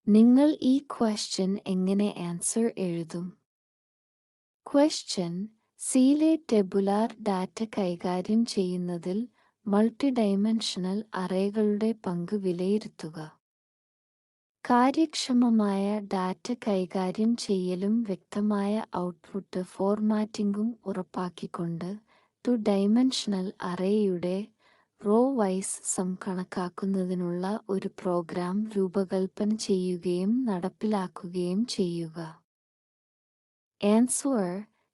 നിങ്ങൾ ഈ ക്വസ്റ്റ്യൻ എങ്ങനെ ആൻസർ എഴുതും? ക്വസ്റ്റ്യൻ: സിയിലെ ടെബുലാർ ഡാറ്റ കൈകാര്യം ചെയ്യുന്നതിൽ മൾട്ടിഡൈമെൻഷണൽ അറേകളുടെ പങ്ക് വിലയിരുത്തുക. കാര്യക്ഷമമായ ഡാറ്റ കൈകാര്യം ചെയ്യലും വ്യക്തമായ ഔട്ട്പുട്ട് ഫോർമാറ്റിംഗും ഉറപ്പാക്കിക്കൊണ്ട് ടു ഡൈമെൻഷണൽ അറേയുടെ റോ വൈസ് സം കണക്കാക്കുന്നതിനുള്ള ഒരു പ്രോഗ്രാം രൂപകൽപ്പന ചെയ്യുകയും നടപ്പിലാക്കുകയും ചെയ്യുക. ആൻസർ: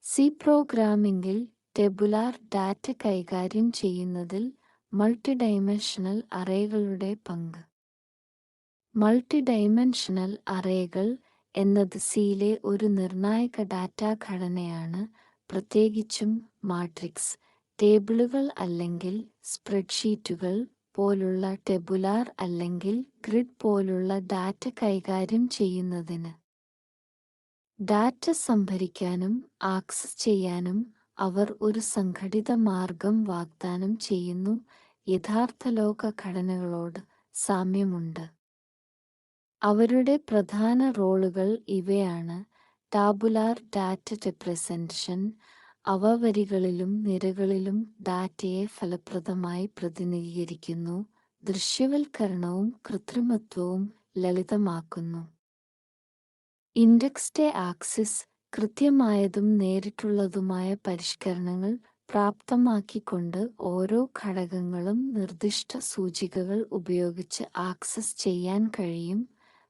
സി പ്രോഗ്രാമിംഗിൽ ടെബുലാർ ഡാറ്റ കൈകാര്യം ചെയ്യുന്നതിൽ മൾട്ടിഡൈമെൻഷണൽ അറേകളുടെ പങ്ക്. മൾട്ടിഡൈമെൻഷണൽ അറേകൾ എന്നത് സിയിലെ ഒരു നിർണായക ഡാറ്റാ ഘടനയാണ്, പ്രത്യേകിച്ചും മാട്രിക്സ്, ടേബിളുകൾ അല്ലെങ്കിൽ സ്പ്രെഡ്ഷീറ്റുകൾ പോലുള്ള ടെബുലാർ അല്ലെങ്കിൽ ഗ്രിഡ് പോലുള്ള ഡാറ്റ കൈകാര്യം ചെയ്യുന്നതിന്. ഡാറ്റ സംഭരിക്കാനും ആക്സസ് ചെയ്യാനും അവർ ഒരു സംഘടിത മാർഗം വാഗ്ദാനം ചെയ്യുന്നു. യഥാർത്ഥ ലോക ഘടനകളോട് സാമ്യമുണ്ട്. അവരുടെ പ്രധാന റോളുകൾ ഇവയാണ്: ടാബുലാർ ഡാറ്റ റെപ്രസെന്റേഷൻ, അവ വരികളിലും നിരകളിലും ഡാറ്റയെ ഫലപ്രദമായി പ്രതിനിധീകരിക്കുന്നു. ദൃശ്യവൽക്കരണവും കൃത്രിമത്വവും ലളിതമാക്കുന്നു. ഇൻഡെക്സ്ഡ് ആക്സസ്, കൃത്യമായതും നേരിട്ടുള്ളതുമായ പരിഷ്കരണങ്ങൾ പ്രാപ്തമാക്കിക്കൊണ്ട് ഓരോ ഘടകങ്ങളും നിർദ്ദിഷ്ട സൂചികകൾ ഉപയോഗിച്ച് ആക്സസ് ചെയ്യാൻ കഴിയും.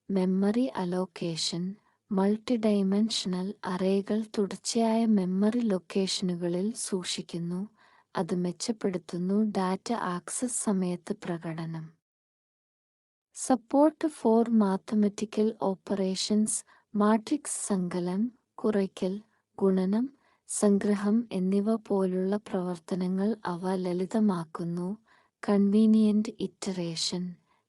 മെമ്മറി അലോക്കേഷൻ, മൾട്ടിഡൈമെൻഷണൽ അറേകൾ തുടർച്ചയായ മെമ്മറി ലൊക്കേഷനുകളിൽ സൂക്ഷിക്കുന്നു, അത് മെച്ചപ്പെടുത്തുന്നു ഡാറ്റ ആക്സസ് സമയത്ത് പ്രകടനം. Support for mathematical operations, matrix സങ്കലനം, കുറയ്ക്കൽ, ഗുണനം, സംഗ്രഹം എന്നിവ പോലുള്ള പ്രവർത്തനങ്ങൾ അവ ലളിതമാക്കുന്നു. കൺവീനിയന്റ് ഇറ്ററേഷൻ,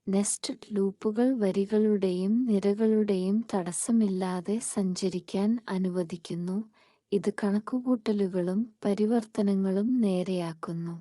നെസ്റ്റഡ് ലൂപ്പുകൾ വരികളുടെയും നിരകളുടെയും തടസ്സമില്ലാതെ സഞ്ചരിക്കാൻ അനുവദിക്കുന്നു, ഇത് കണക്കുകൂട്ടലുകളും പരിവർത്തനങ്ങളും നേരെയാക്കുന്നു.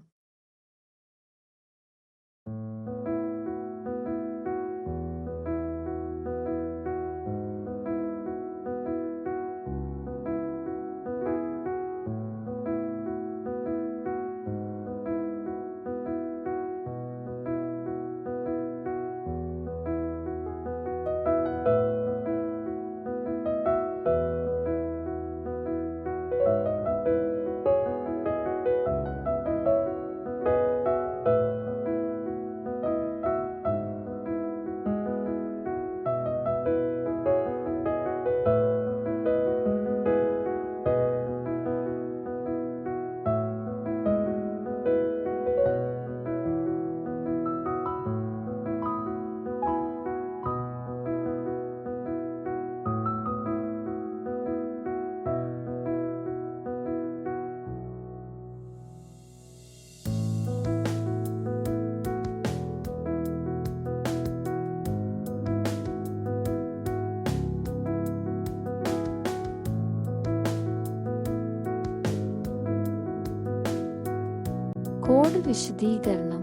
കോഡ് വിശദീകരണം.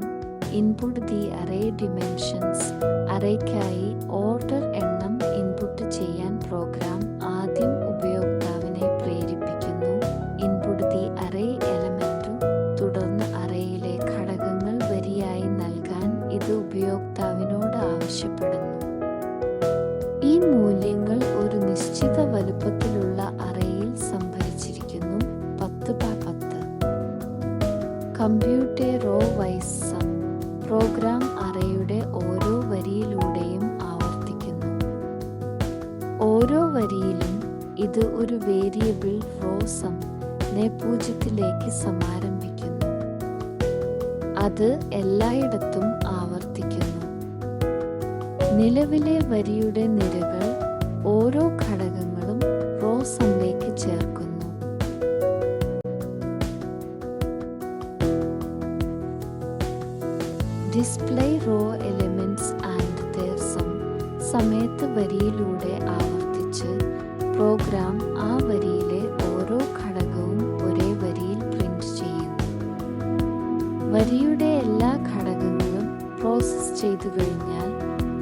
ഇൻപുട്ട് ദി അറേ ഡിമെൻഷൻസ്, അറേക്കായി ഓർഡർ എണ്ണം ഇൻപുട്ട് ചെയ്യാൻ പ്രോഗ്രാം ആദ്യം ഉപയോക്താവിനെ പ്രേരിപ്പിക്കുന്നു. ഇൻപുട്ട് ദി അറേ എലമെന്റും തുടർന്ന് അറേയിലെ ഘടകങ്ങൾ വരിയായി നൽകാൻ ഇത് ഉപയോക്താവിനോട് ആവശ്യപ്പെടുന്നു. ഈ മൂല്യങ്ങൾ ഒരു നിശ്ചിത വലുപ്പത്തിലുള്ള അറേയിൽ സംഭരിച്ചിരിക്കുന്നു. 10x10. Compute row wise sum, program അറേയുടെ ഓരോ വരിയിലൂടെയും ആവർത്തിക്കുന്നു. ഓരോ വരിയിലും ഇത് ഒരു വേരിയബിൾ റോ സം നെ 0ലേക്ക് സമാരംഭിക്കുന്നു. അത് എല്ലായിടത്തും ആവർത്തിക്കുന്നു. നിലവിലെ വരിയുടെ നിരകൾ ഓരോ ഘടകങ്ങളും റോ സമ്മിലേക്ക് ചേർക്കുന്നു. Display row elements and their sum, സമയത്ത് വരിയിലൂടെ ആവർത്തിച്ച് പ്രോഗ്രാം ആ വരിയിലെ ഓരോ ഘടകവും ഒരേ വരിയിൽ പ്രിന്റ് ചെയ്യുന്നു. വരിയുടെ എല്ലാ ഘടകങ്ങളും പ്രോസസ് ചെയ്തു കഴിഞ്ഞാൽ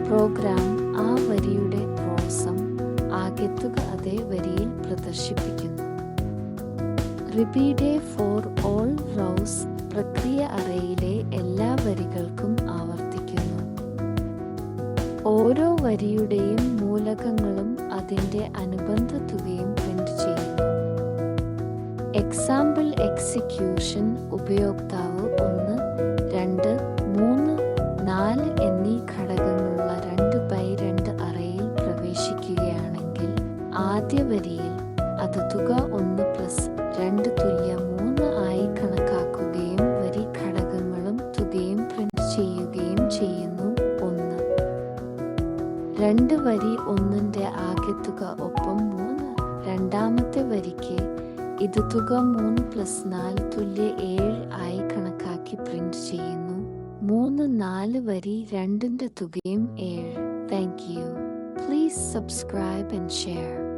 പ്രോഗ്രാം ആ വരിയുടെ റോസം ആകെത്തുക അതേ വരിയിൽ പ്രദർശിപ്പിക്കുന്നു. റിപ്പീറ്റ് ഫോർ ഓൾ റോസ് പ്രക്രിയ അറേയിലെ എല്ലാ വരികൾക്കും ആവർത്തിക്കുന്നു. ഓരോ വരിയുടെയും മൂലകങ്ങളും അതിൻ്റെ അനുബന്ധ തുകയും പ്രിന്റ് ചെയ്യുന്നു. എക്സാമ്പിൾ എക്സിക്യൂഷൻ ഉപയോക്താവ് 1, 2, 3, 4 എന്നീ ഘടകങ്ങളുള്ള 2x2 അറേയിൽ പ്രവേശിക്കുകയാണെങ്കിൽ ആദ്യ വരിയിൽ അത് തുക 1 + 2 തുല്യ 3 ആയി കണക്കാക്കുകയും വരി ഘടകങ്ങളും തുകയും പ്രിന്റ് ചെയ്യുകയും ചെയ്യുന്നു. 1, 2 വരി 1ന്റെ ആകെത്തുക ഒപ്പം 3. രണ്ടാമത്തെ വരിക്ക് ഇത് തുക 3 + 4 തുല്യ 7 ആയി കണക്കാക്കി പ്രിന്റ് ചെയ്യുന്നു. 3, 4 വരി 2ന്റെ തുകയും 7. Thank you. Please subscribe and share.